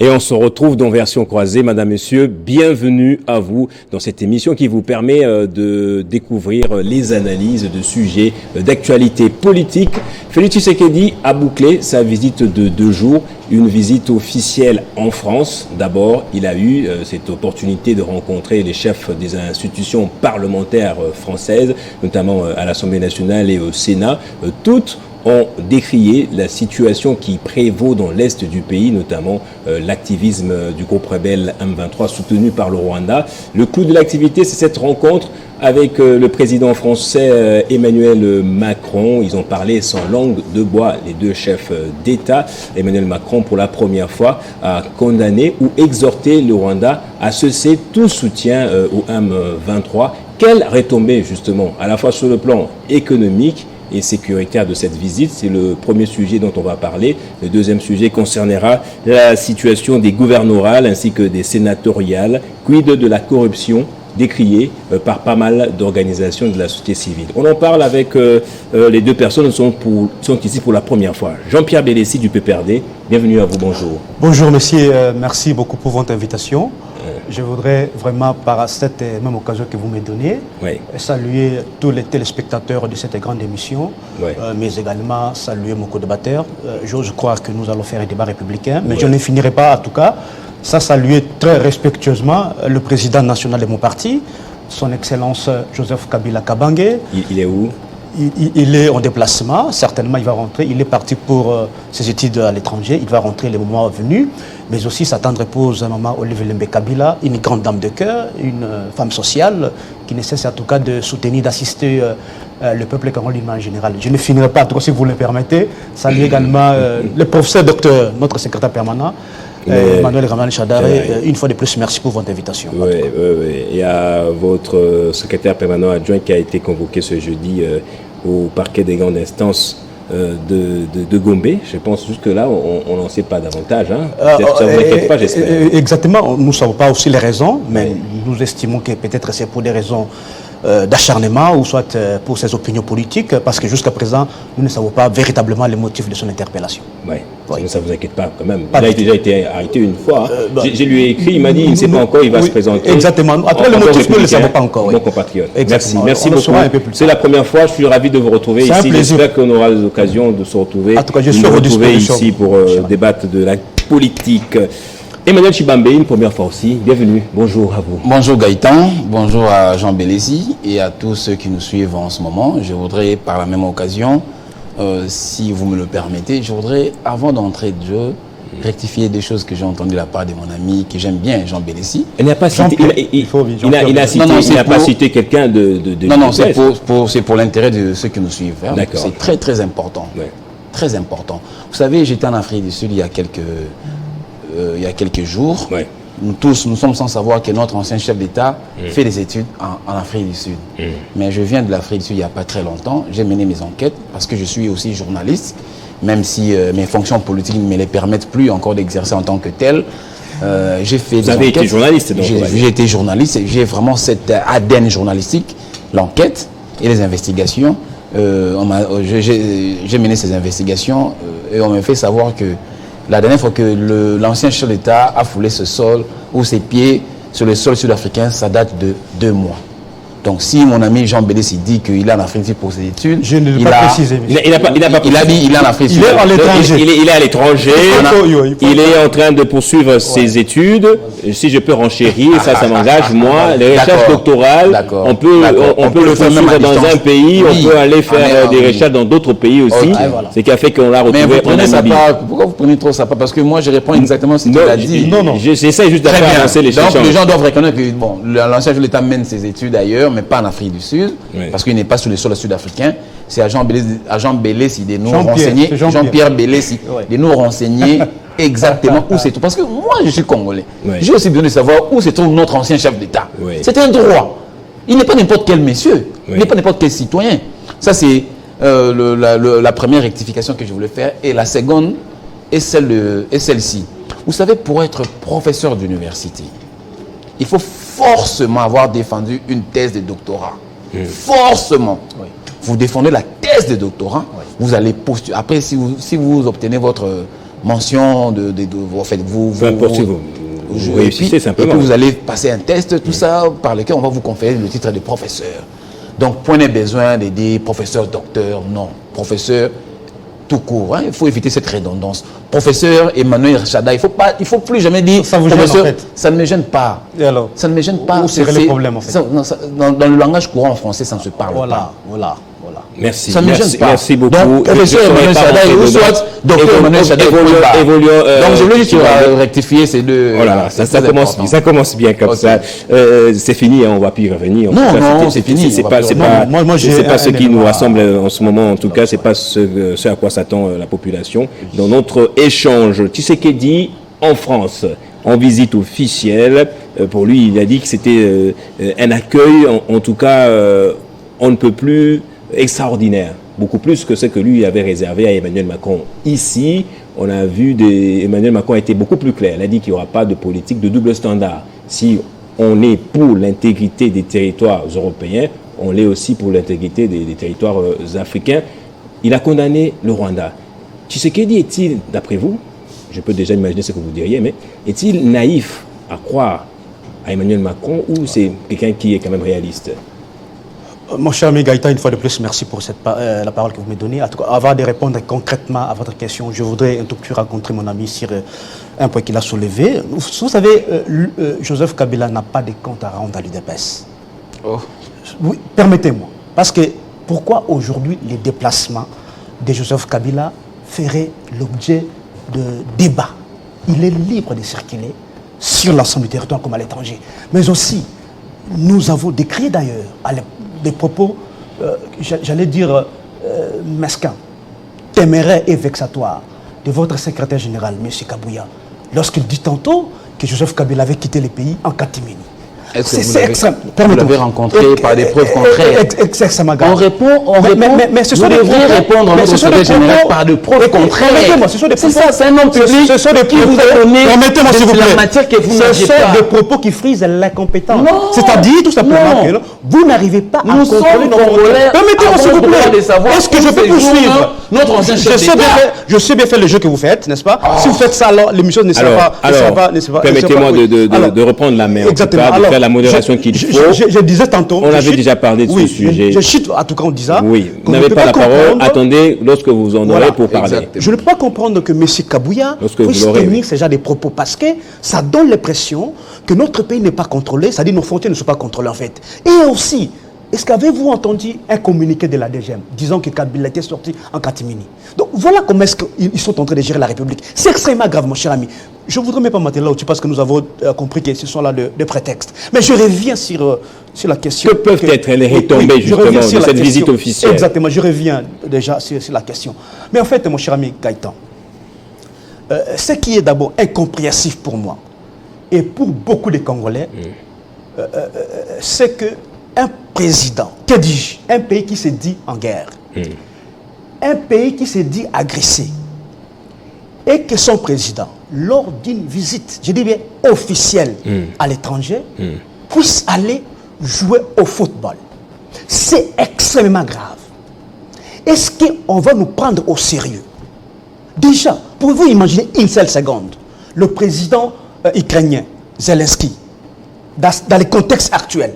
Et on se retrouve dans Version Croisée. Madame, Monsieur, bienvenue à vous dans cette émission qui vous permet de découvrir les analyses de sujets d'actualité politique. Félix Tshisekedi a bouclé sa visite de 2 jours, une visite officielle en France. D'abord, il a eu cette opportunité de rencontrer les chefs des institutions parlementaires françaises, notamment à l'Assemblée nationale et au Sénat. Toutes ont décrié la situation qui prévaut dans l'est du pays, notamment l'activisme du groupe rebelle M23 soutenu par le Rwanda. Le clou de l'activité, c'est cette rencontre avec le président français Emmanuel Macron. Ils ont parlé sans langue de bois, les 2 chefs d'État. Emmanuel Macron, pour la première fois, a condamné ou exhorté le Rwanda à cesser tout soutien au M23. Quelle retombée, justement, à la fois sur le plan économique et sécuritaire de cette visite? C'est le premier sujet dont on va parler. Le deuxième sujet concernera la situation des gouverneurales ainsi que des sénatoriales, quid de la corruption décriée par pas mal d'organisations de la société civile. On en parle avec les 2 personnes qui sont ici pour la première fois. Jean-Pierre Bélessi du PPRD, bienvenue à vous, bonjour. Bonjour monsieur, merci beaucoup pour votre invitation. Je voudrais vraiment, par cette même occasion que vous me donnez, saluer tous les téléspectateurs de cette grande émission, mais également saluer mon co-débatteur. J'ose croire que nous allons faire un débat républicain, mais je ne finirai pas, en tout cas, sans saluer très respectueusement le président national de mon parti, son Excellence Joseph Kabila Kabange. Il est où? Il est en déplacement, certainement il va rentrer, il est parti pour ses études à l'étranger, il va rentrer le moment venu, mais aussi sa tendre épouse, maman Olivier Lembe Kabila, une grande dame de cœur, une femme sociale qui ne cesse en tout cas de soutenir, d'assister le peuple congolais en général. Je ne finirai pas, en tout cas si vous le permettez, saluer également le professeur docteur, notre secrétaire permanent, Manuel Ramal Chadaré, une fois de plus, merci pour votre invitation. Oui. Il y a votre secrétaire permanent adjoint qui a été convoqué ce jeudi au parquet des grandes instances de Gombe. Je pense jusque-là, on n'en sait pas davantage. Hein. Ça ne vous inquiète pas, j'espère. Exactement, nous ne savons pas aussi les raisons, mais nous estimons que peut-être c'est pour des raisons d'acharnement ou soit pour ses opinions politiques, parce que jusqu'à présent, nous ne savons pas véritablement les motifs de son interpellation. Oui. Ça ne vous inquiète pas quand même. Il a déjà été arrêté une fois. Je lui ai écrit, il m'a dit, il ne sait pas encore, il va se présenter. Exactement. Après, le motif, nous ne le savons pas encore. Mon compatriote. Merci beaucoup. C'est la première fois, je suis ravi de vous retrouver ici. J'espère qu'on aura l'occasion de se retrouver. En tout cas, je suis retrouvé ici pour débattre de la politique. Emmanuel Chibambe, une première fois aussi, bienvenue, bonjour à vous. Bonjour Gaëtan, bonjour à Jean Bélessi et à tous ceux qui nous suivent en ce moment. Je voudrais par la même occasion, si vous me le permettez, je voudrais avant d'entrer de jeu, rectifier des choses que j'ai entendues de la part de mon ami que j'aime bien, Jean Bélessi. Il n'a pas cité, il n'a pas cité quelqu'un de Non, c'est pour l'intérêt de ceux qui nous suivent. Hein. C'est très très important. Ouais. Très important. Vous savez, j'étais en Afrique du Sud il y a quelques jours. Ouais. Nous sommes sans savoir que notre ancien chef d'État fait des études en Afrique du Sud. Mais je viens de l'Afrique du Sud il n'y a pas très longtemps. J'ai mené mes enquêtes parce que je suis aussi journaliste, même si mes fonctions politiques ne me les permettent plus encore d'exercer en tant que tel. J'ai fait Vous avez été journaliste donc? J'ai été journaliste et j'ai vraiment cette ADN journalistique, l'enquête et les investigations. J'ai mené ces investigations et on m'a fait savoir que la dernière fois que l'ancien chef d'État a foulé ce sol ou ses pieds sur le sol sud-africain, ça date de 2 mois. Donc si mon ami Jean Bélessi dit qu'il est en Afrique pour ses études, je ne l'ai pas précisé. Il a dit qu'il est en Afrique. Il est à l'étranger. Il est à l'étranger. Il est en train de poursuivre ses études. Si je peux renchérir, ça m'engage. Moi, les recherches doctorales, on peut le poursuivre dans un pays, on peut aller faire des recherches dans d'autres pays aussi. Ce qui a fait qu'on l'a retrouvé en Namibie. Pourquoi vous prenez trop ça? Parce que moi, je réponds exactement ce qu'il a dit. Non. J'essaie juste d'avancer les chercheurs. Donc les gens doivent reconnaître que l'ancien chef de l'État mène ses études ailleurs, mais pas en Afrique du Sud, parce qu'il n'est pas sur le sol sud-africain. C'est à Jean Bélessi de nous renseigner, Jean-Pierre Bélessi, de nous renseigner exactement où c'est tout. Parce que moi, je suis congolais. J'ai aussi besoin de savoir où se trouve notre ancien chef d'État. C'est un droit. Il n'est pas n'importe quel monsieur. Il n'est pas n'importe quel citoyen. Ça, c'est la première rectification que je voulais faire. Et la seconde est celle-ci. Vous savez, pour être professeur d'université, il faut forcément avoir défendu une thèse de doctorat. Forcément. Vous défendez la thèse de doctorat, vous allez postuler. Après, si vous obtenez votre mention en fait, vous réussissez simplement. Et puis vous allez passer un test, tout ça, par lequel on va vous conférer le titre de professeur. Donc, point de besoin de dire professeur, docteur, non. Professeur, tout court. Hein. Il faut éviter cette redondance. Professeur Emmanuel Chada, il faut plus jamais dire ça vous professeur. Gêne, en fait. Ça ne me gêne pas. Et alors, ça ne me gêne pas. Où serait le problème en fait? Dans le langage courant en français, ça ne se parle pas. Voilà. Merci. Ça ne me gêne pas. Merci beaucoup. Donc, professeur Emmanuel Chada, ou soit docteur Emmanuel Chada, donc je veux juste rectifier ces deux. Voilà, ça commence bien comme ça. C'est fini, on ne va plus y revenir. Non, c'est fini. C'est pas ce qui nous rassemble en ce moment, en tout cas, c'est pas ce à quoi s'attend la population. Dans notre échange, Tshisekedi en France, en visite officielle, pour lui, il a dit que c'était un accueil, en tout cas, on ne peut plus extraordinaire, beaucoup plus que ce que lui avait réservé à Emmanuel Macron. Ici, on a vu Emmanuel Macron a été beaucoup plus clair. Il a dit qu'il n'y aura pas de politique de double standard. Si on est pour l'intégrité des territoires européens, on l'est aussi pour l'intégrité des territoires africains. Il a condamné le Rwanda. Tshisekedi est-il, d'après vous, je peux déjà imaginer ce que vous diriez, mais est-il naïf à croire à Emmanuel Macron ou c'est quelqu'un qui est quand même réaliste? Mon cher ami Gaëtan, une fois de plus, merci pour la parole que vous me donnez. En tout cas, avant de répondre concrètement à votre question, je voudrais un tout petit peu rencontrer mon ami sur un point qu'il a soulevé. Vous savez, Joseph Kabila n'a pas de compte à rendre à l'UDPS. Oh. Oui, permettez-moi. Parce que pourquoi aujourd'hui les déplacements de Joseph Kabila feraient l'objet de débats? Il est libre de circuler sur l'ensemble du territoire comme à l'étranger. Mais aussi, nous avons décrit d'ailleurs des propos, j'allais dire, mesquins, téméraires et vexatoires de votre secrétaire général, M. Kabouya, lorsqu'il dit tantôt que Joseph Kabila avait quitté le pays en catimini. Est-ce que vous l'avez rencontré par des preuves contraires? Extrêmement grave. On répond, mais ce sont vous devriez répondre à notre secrétaire général par de preuves contraires. C'est ça, c'est un homme public qui vous a donné de la matière que vous n'avez pas. Ce sont des propos qui frisent l'incompétence. C'est-à-dire tout simplement que vous n'arrivez pas à contrôler nos Congolais. Permettez-moi s'il vous plaît. Est-ce que je peux poursuivre? Notre ancien chef d'État. Je sais bien faire le jeu que vous faites, n'est-ce pas? Si vous faites ça, alors l'émission ne sera pas. Permettez-moi de reprendre la main. Exactement. La modération qu'il faut. Je disais tantôt. On avait déjà parlé de ce sujet. Je chute, en tout cas, on dit ça. Oui, vous n'avez pas la parole. Attendez lorsque vous en aurez pour parler. Exactement. Je ne peux pas comprendre que M. Kabouya puisse tenir ce genre de propos parce que ça donne l'impression que notre pays n'est pas contrôlé, c'est-à-dire nos frontières ne sont pas contrôlées en fait. Et aussi, est-ce qu'avez-vous entendu un communiqué de la DGM disant que Kabila était sorti en catimini? Donc voilà comment est-ce qu'ils sont en train de gérer la République. C'est extrêmement grave, mon cher ami. Je ne voudrais même pas m'atteler là-dessus parce que nous avons compris que ce sont là des prétextes. Mais je reviens sur la question. Que peuvent être les retombées justement de cette visite officielle? Exactement, je reviens déjà sur la question. Mais en fait, mon cher ami Gaëtan, ce qui est d'abord incompréhensif pour moi et pour beaucoup de Congolais, c'est qu'un président, que dis-je, un pays qui se dit en guerre, un pays qui se dit agressé, et que son président, lors d'une visite, je dis bien officielle, à l'étranger, puisse aller jouer au football. C'est extrêmement grave. Est-ce qu'on va nous prendre au sérieux? Déjà, pouvez-vous imaginer une seule seconde, le président ukrainien, Zelensky, dans le contexte actuel,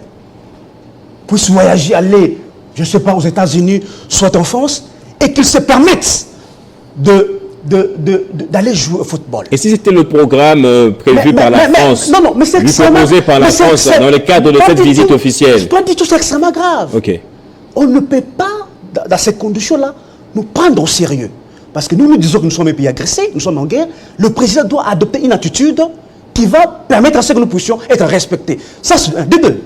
puisse voyager, aller, je ne sais pas, aux États-Unis, soit en France, et qu'il se permette d'aller jouer au football. Et si c'était le programme prévu par la France, mais c'est proposé par la France dans le cadre de cette visite officielle? Je dois dire tout ça extrêmement grave. Okay. On ne peut pas, dans ces conditions-là, nous prendre au sérieux. Parce que nous disons que nous sommes un pays agressé, nous sommes en guerre. Le président doit adopter une attitude qui va permettre à ce que nous puissions être respectés. Ça, c'est un. De deux.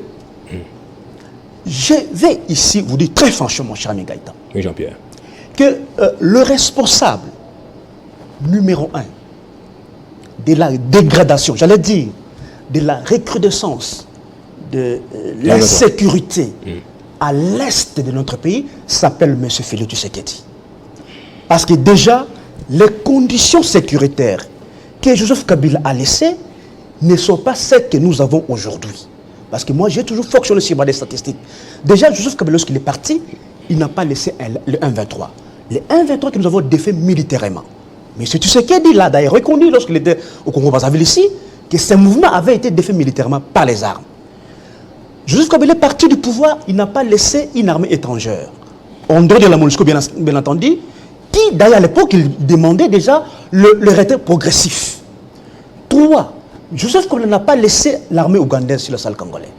Je vais ici vous dire très franchement, mon cher ami Gaëtan. Oui, Jean-Pierre. Que le responsable numéro 1 de la dégradation, j'allais dire, de la recrudescence de l'insécurité à l'est de notre pays s'appelle M. Félix Tshisekedi. Parce que déjà, les conditions sécuritaires que Joseph Kabila a laissées ne sont pas celles que nous avons aujourd'hui. Parce que moi, j'ai toujours fonctionné sur des statistiques. Déjà, Joseph Kabila, lorsqu'il est parti, il n'a pas laissé le 1-23. Le 1-23 que nous avons défait militairement. Mais ce Tshisekedi là, d'ailleurs, reconnu lorsqu'il était au Congo-Brazzaville ici, que ces mouvements avaient été défaits militairement par les armes. Joseph Kabila est parti du pouvoir, il n'a pas laissé une armée étrangère. En dehors de la MONUSCO, bien entendu, qui, d'ailleurs, à l'époque, il demandait déjà le retrait progressif. 3. Joseph Kabila n'a pas laissé l'armée ougandaise sur le sol congolais.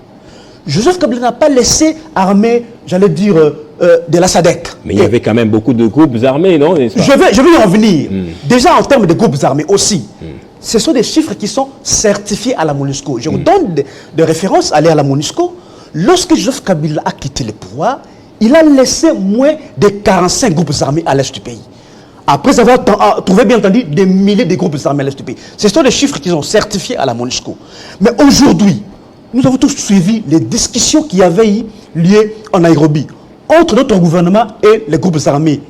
Joseph Kabila n'a pas laissé armée, j'allais dire, de la SADC. Mais il y avait quand même beaucoup de groupes armés, non? Je vais y en venir. Déjà, en termes de groupes armés aussi. Ce sont des chiffres qui sont certifiés à la MONUSCO. Je vous donne des références à la MONUSCO. Lorsque Joseph Kabila a quitté le pouvoir, il a laissé moins de 45 groupes armés à l'est du pays. Après avoir trouvé, bien entendu, des milliers de groupes armés à l'est du pays. Ce sont des chiffres qui sont certifiés à la MONUSCO. Mais aujourd'hui, nous avons tous suivi les discussions qui avaient eu lieu en Nairobi entre notre gouvernement et les groupes armés.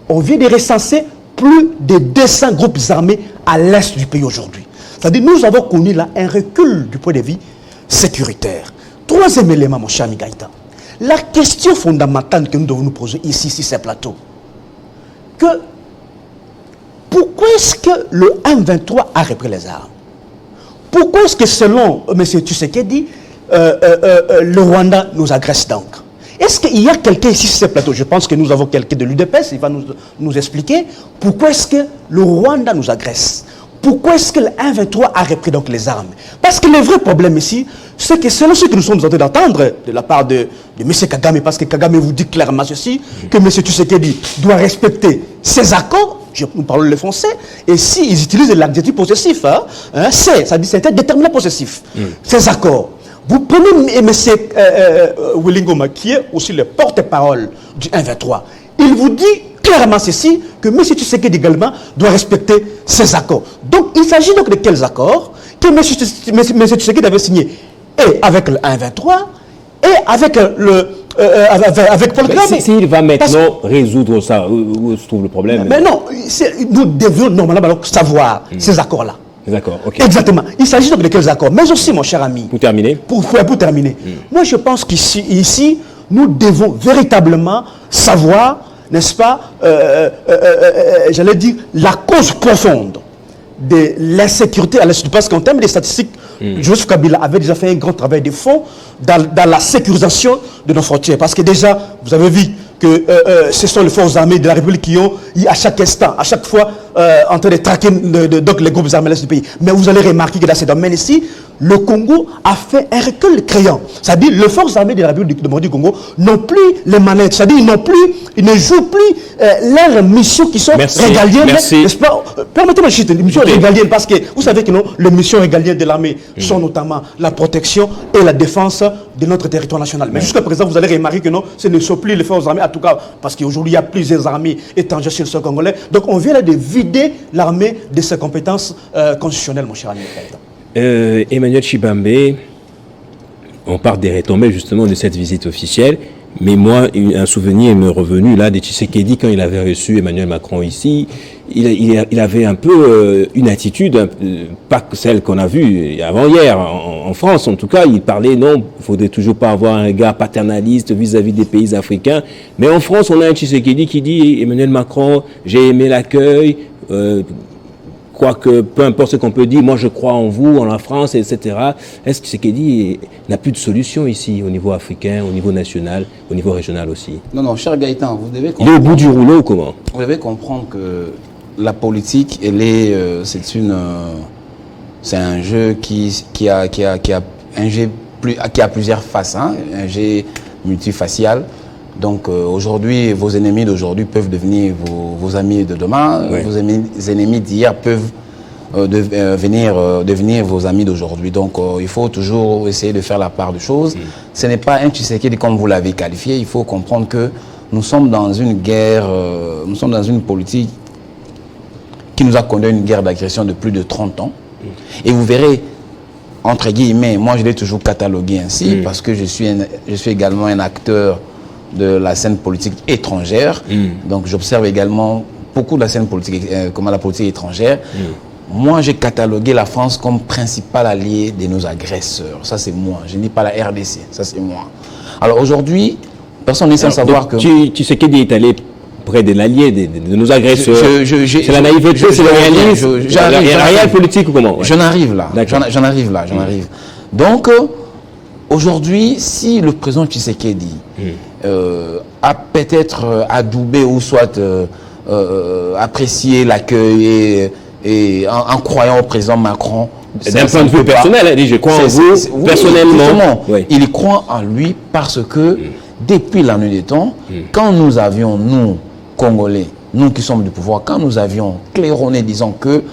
On vient de recenser plus de 200 groupes armés à l'est du pays aujourd'hui. C'est-à-dire nous avons connu là un recul du point de vue sécuritaire. Troisième élément, mon cher Migaïta. La question fondamentale que nous devons nous poser ici, sur ces plateaux, que pourquoi est-ce que le M23 a repris les armes? Pourquoi est-ce que selon M. Tshisekedi, le Rwanda nous agresse donc? Est-ce qu'il y a quelqu'un ici sur ce plateau? Je pense que nous avons quelqu'un de l'UDPS, il va nous expliquer pourquoi est-ce que le Rwanda nous agresse. Pourquoi est-ce que le M23 a repris donc les armes? Parce que le vrai problème ici, c'est que selon ce que nous sommes en train d'entendre de la part de M. Kagame, parce que Kagame vous dit clairement ceci, que M. Tshisekedi doit respecter ses accords, nous parlons le français, et s'ils utilisent l'adjectif possessif, c'est un déterminant possessif, ces accords. Vous prenez M. Willingoma, qui est aussi le porte-parole du 1-23, il vous dit clairement ceci, que M. Tshisekedi également doit respecter ses accords. Donc il s'agit donc de quels accords que M. Tshisekedi avait signé et avec le 1-23 et avec avec Paul Kagame. S'il va maintenant résoudre ça, où se trouve le problème? Mais non, nous devions normalement savoir ces accords-là. D'accord, ok. Exactement. Il s'agit donc de quels accords? Mais aussi, mon cher ami. Pour terminer. Pour terminer. Moi, je pense qu'ici, nous devons véritablement savoir, n'est-ce pas, j'allais dire, la cause profonde de l'insécurité à l'est. Parce qu'en termes de statistiques, Joseph Kabila avait déjà fait un grand travail de fond dans la sécurisation de nos frontières. Parce que déjà, vous avez vu que ce sont les forces armées de la République qui ont, à chaque instant, à chaque fois, en train de traquer donc les groupes armés de l'est du pays. Mais vous allez remarquer que dans ce domaine ici, le Congo a fait un recul criant. C'est-à-dire les forces armées de la République du Congo n'ont plus les manettes. C'est-à-dire ils ne jouent plus leurs missions qui sont régaliennes. N'est-ce pas? Permettez-moi de citer les missions régaliennes parce que vous savez que les missions régaliennes de l'armée sont notamment la protection et la défense de notre territoire national. Mais jusqu'à présent, vous allez remarquer que non, ce ne sont plus les forces armées, en tout cas, parce qu'aujourd'hui, il y a plusieurs armées étrangères sur le sol congolais. Donc, on vient là de vider l'armée de ses compétences constitutionnelles, mon cher ami. Emmanuel Tshibambe, on parle des retombées justement de cette visite officielle, mais moi, un souvenir m'est revenu là de Tshisekedi quand il avait reçu Emmanuel Macron ici. Il avait un peu une attitude, pas celle qu'on a vue avant-hier en France. En tout cas, il parlait, non, il ne faudrait toujours pas avoir un regard paternaliste vis-à-vis des pays africains. Mais en France, on a un Tshisekedi qui dit, Emmanuel Macron, j'ai aimé l'accueil, quoique, peu importe ce qu'on peut dire, moi je crois en vous, en la France, etc. Est-ce que Tshisekedi n'a plus de solution ici, au niveau africain, au niveau national, au niveau régional aussi? Non, cher Gaëtan, vous devez comprendre. Il est au bout du rouleau ou comment? Vous devez comprendre que la politique, c'est un jeu qui a plusieurs faces, hein, un jeu multifacial. Donc aujourd'hui, vos ennemis d'aujourd'hui peuvent devenir vos amis de demain. Oui. Vos ennemis d'hier peuvent devenir vos amis d'aujourd'hui. Donc il faut toujours essayer de faire la part des choses. Ce n'est pas un Tshisekedi comme vous l'avez qualifié. Il faut comprendre que nous sommes dans une guerre, nous sommes dans une politique qui nous a conduit à une guerre d'agression de plus de 30 ans. Et vous verrez, entre guillemets, moi je l'ai toujours catalogué ainsi parce que je suis également un acteur de la scène politique étrangère. Donc j'observe également beaucoup de la scène politique, comment la politique étrangère. Moi j'ai catalogué la France comme principal allié de nos agresseurs. Ça c'est moi, je ne dis pas la RDC, ça c'est moi. Alors aujourd'hui, personne n'est sans savoir que... Tshisekedi est allé auprès de l'allié, de nos agresseurs. C'est la naïveté, c'est le réalisme. Il y a rien de politique ou comment? J'en arrive là. J'en arrive. Donc, aujourd'hui, si le président Tshisekedi a peut-être adoubé ou soit apprécié l'accueil et en croyant au président Macron, d'un point de vue personnel, il dit je crois en vous personnellement. Oui. Il croit en lui parce que depuis la nuit des temps, quand nous avions, nous, Congolais, nous qui sommes du pouvoir, quand nous avions claironné disant que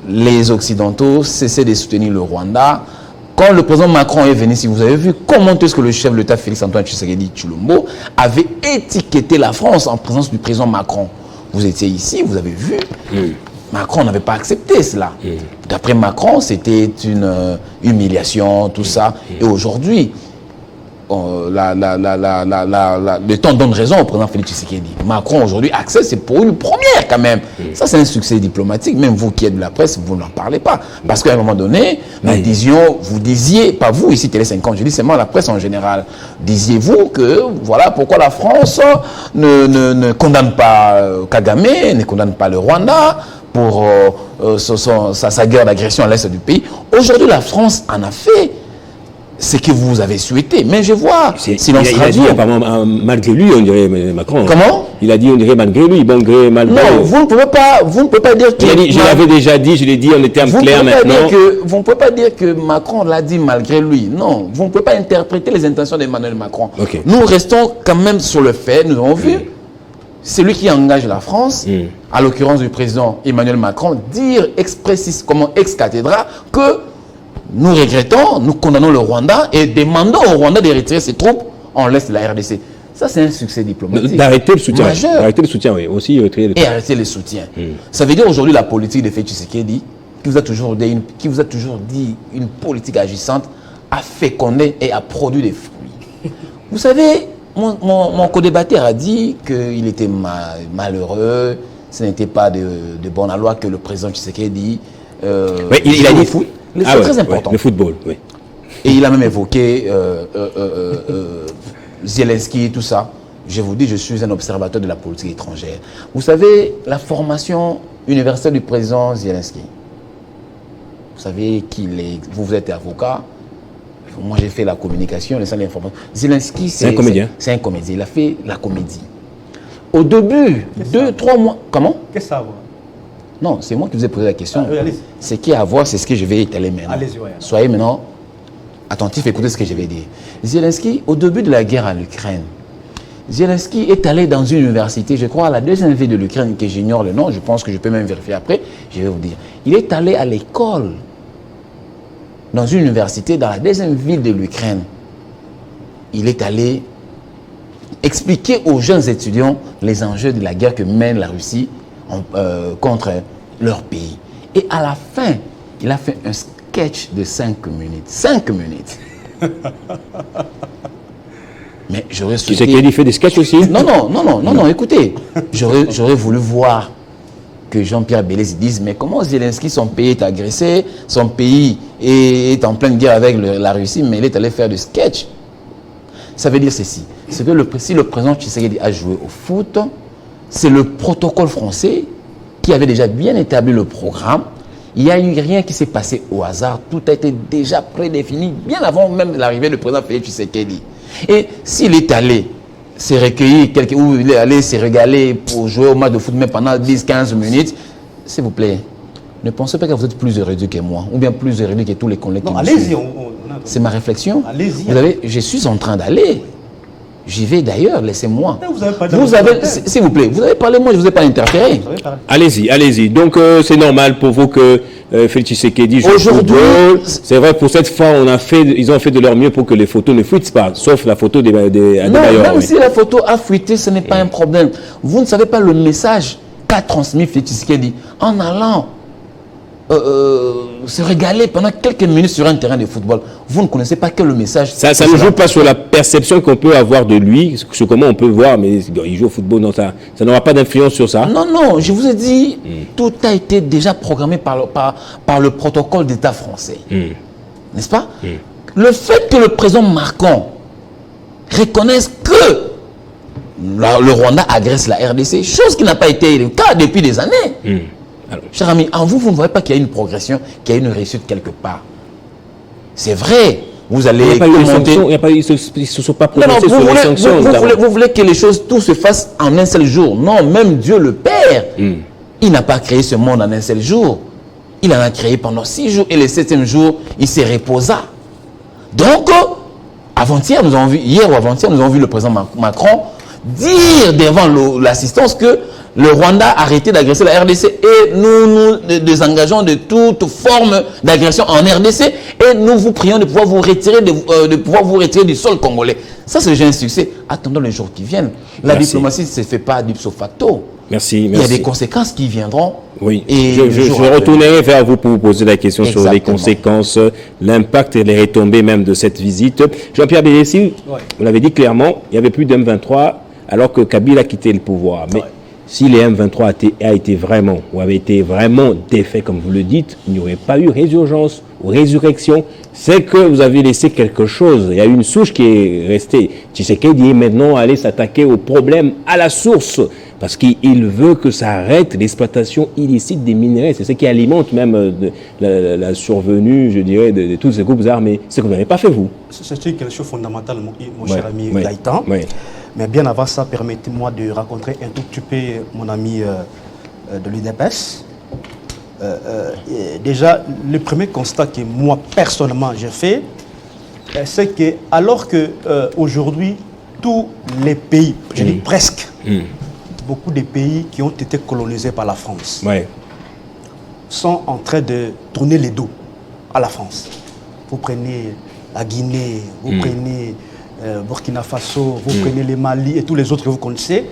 les Occidentaux cessaient de soutenir le Rwanda, quand le président Macron est venu, si vous avez vu comment est-ce que le chef de l'État Félix-Antoine Tshisekedi Tshilombo avait étiqueté la France en présence du président Macron. Vous étiez ici, vous avez vu. Macron n'avait pas accepté cela. D'après Macron, c'était une humiliation, tout ça. Et aujourd'hui, le temps donne raison au président Félix Tshisekedi. Macron aujourd'hui accepte, c'est pour une première quand même. Ça c'est un succès diplomatique. Même vous qui êtes de la presse, vous n'en parlez pas. Parce qu'à un moment donné, nous disions, vous disiez, pas vous ici Télé 50, je dis seulement la presse en général, disiez-vous que voilà pourquoi la France ne condamne pas Kagame, ne condamne pas le Rwanda pour sa guerre d'agression à l'est du pays. Aujourd'hui la France en a fait ce que vous avez souhaité. Mais je vois, silence radio. Il a dit, apparemment, malgré lui, on dirait Macron. Comment? Il a dit, on dirait malgré lui, malgré. Non, vous ne pouvez pas dire que... Je l'avais déjà dit, je l'ai dit en termes clairs maintenant. Vous ne pouvez pas dire que Macron l'a dit malgré lui. Non, vous ne pouvez pas interpréter les intentions d'Emmanuel Macron. Okay. Nous restons quand même sur le fait, nous avons vu, c'est lui qui engage la France, à l'occurrence du président Emmanuel Macron, dire expressis, comme ex cathedra, que nous regrettons, nous condamnons le Rwanda et demandons au Rwanda de retirer ses troupes en l'est de la RDC. Ça, c'est un succès diplomatique. D'arrêter le soutien. Majeur. D'arrêter le soutien, oui. Aussi, et arrêter le soutien. Ça veut dire aujourd'hui la politique de Félix Tshisekedi, qui vous a toujours dit une politique agissante, a fécondé et a produit des fruits. Vous savez, mon co-débatteur a dit qu'il était malheureux, ce n'était pas de bonne loi que le président Tshisekedi... oui, il a dit... C'est très important. Le football, oui. Et il a même évoqué Zelensky, tout ça. Je vous dis, je suis un observateur de la politique étrangère. Vous savez, la formation universitaire du président Zelensky. Vous savez qu'il est... Vous êtes avocat. Moi, j'ai fait la communication, l'information. Zelensky, c'est un comédien. C'est un comédien. Il a fait la comédie. Au début, 2-3 mois... Comment? Qu'est-ce que ça va? Non, c'est moi qui vous ai posé la question. Oui, ce qui est à voir, c'est ce que je vais étaler maintenant. Soyez maintenant attentifs, écoutez ce que je vais dire. Zelensky, au début de la guerre en Ukraine, Zelensky est allé dans une université, je crois à la deuxième ville de l'Ukraine, que j'ignore le nom, je pense que je peux même vérifier après, je vais vous dire. Il est allé à l'école, dans une université, dans la deuxième ville de l'Ukraine. Il est allé expliquer aux jeunes étudiants les enjeux de la guerre que mène la Russie contre leur pays. Et à la fin, il a fait un sketch de 5 minutes. 5 minutes. Mais j'aurais souhaité... Tu sais qu'il fait des sketchs aussi? Non, écoutez. J'aurais voulu voir que Jean-Pierre Bélez dise, mais comment Zelensky, son pays est agressé, son pays est en pleine guerre avec la Russie, mais il est allé faire du sketch. Ça veut dire ceci. C'est que si le président Tshisekedi a joué au foot, c'est le protocole français qui avait déjà bien établi le programme. Il n'y a eu rien qui s'est passé au hasard. Tout a été déjà prédéfini, bien avant même l'arrivée du président Félix Tshisekedi. Et s'il est allé se recueillir, ou il est allé se régaler pour jouer au match de foot même pendant 10-15 minutes, s'il vous plaît, ne pensez pas que vous êtes plus érudit que moi, ou bien plus érudit que tous les collègues qui nous suivent. C'est ma réflexion. Je suis en train d'aller. J'y vais d'ailleurs, laissez-moi. S'il vous plaît, vous avez parlé, moi je ne vous ai pas interféré. Allez-y. Donc c'est normal pour vous que Félix Tshisekedi joue aujourd'hui. C'est vrai, pour cette fois, ils ont fait de leur mieux pour que les photos ne fuitent pas, sauf la photo des même si la photo a fuité, ce n'est pas un problème. Vous ne savez pas le message qu'a transmis Félix Tshisekedi en allant se régaler pendant quelques minutes sur un terrain de football. Vous ne connaissez pas que le message. Ça ne joue pas sur la perception qu'on peut avoir de lui, sur comment on peut voir, mais il joue au football, non, ça n'aura pas d'influence sur ça. Non, je vous ai dit, tout a été déjà programmé par le protocole d'État français. N'est-ce pas? Le fait que le président Macron reconnaisse que le Rwanda agresse la RDC, chose qui n'a pas été le cas depuis des années. Alors, cher ami, en vous, vous ne voyez pas qu'il y a une progression, qu'il y a une réussite quelque part. C'est vrai. Vous allez ils ne se sont pas prononcés sur les sanctions. Vous voulez que les choses, tout se fasse en un seul jour. Non, même Dieu le Père, il n'a pas créé ce monde en un seul jour. Il en a créé pendant 6 jours et le 7e jour, il s'est reposa. Donc, avant-hier, nous avons vu, hier ou avant-hier, nous avons vu le président Macron dire devant l'assistance que le Rwanda a arrêté d'agresser la RDC et nous nous désengageons de toute forme d'agression en RDC et nous vous prions de pouvoir vous retirer du sol congolais. Ça, c'est déjà un succès. Attendons les jours qui viennent. La diplomatie ne se fait pas d'ipso facto. Merci. Il y a des conséquences qui viendront. Oui, et je retournerai vers vous pour vous poser la question sur les conséquences, l'impact et les retombées même de cette visite. Jean-Pierre Bélessi, vous l'avez dit clairement, il n'y avait plus d'M23 alors que Kabila a quitté le pouvoir. Mais si les M23 avaient été vraiment défaits, comme vous le dites, il n'y aurait pas eu résurgence ou résurrection. C'est que vous avez laissé quelque chose. Il y a une souche qui est restée. Tshisekedi est maintenant allé s'attaquer au problème à la source. Parce qu'il veut que ça arrête l'exploitation illicite des minerais. C'est ce qui alimente même la survenue, je dirais, de tous ces groupes armés. C'est ce que vous n'avez pas fait, vous. C'est une question fondamentale, mon cher ami Gaëtan. Mais bien avant ça, permettez-moi de rencontrer un tout petit peu mon ami de l'UDPS. Déjà, le premier constat que moi, personnellement, j'ai fait, c'est que alors que aujourd'hui, tous les pays, je dis presque, beaucoup de pays qui ont été colonisés par la France sont en train de tourner les dos à la France. Vous prenez la Guinée, vous prenez Burkina Faso, vous prenez les Mali et tous les autres que vous connaissez,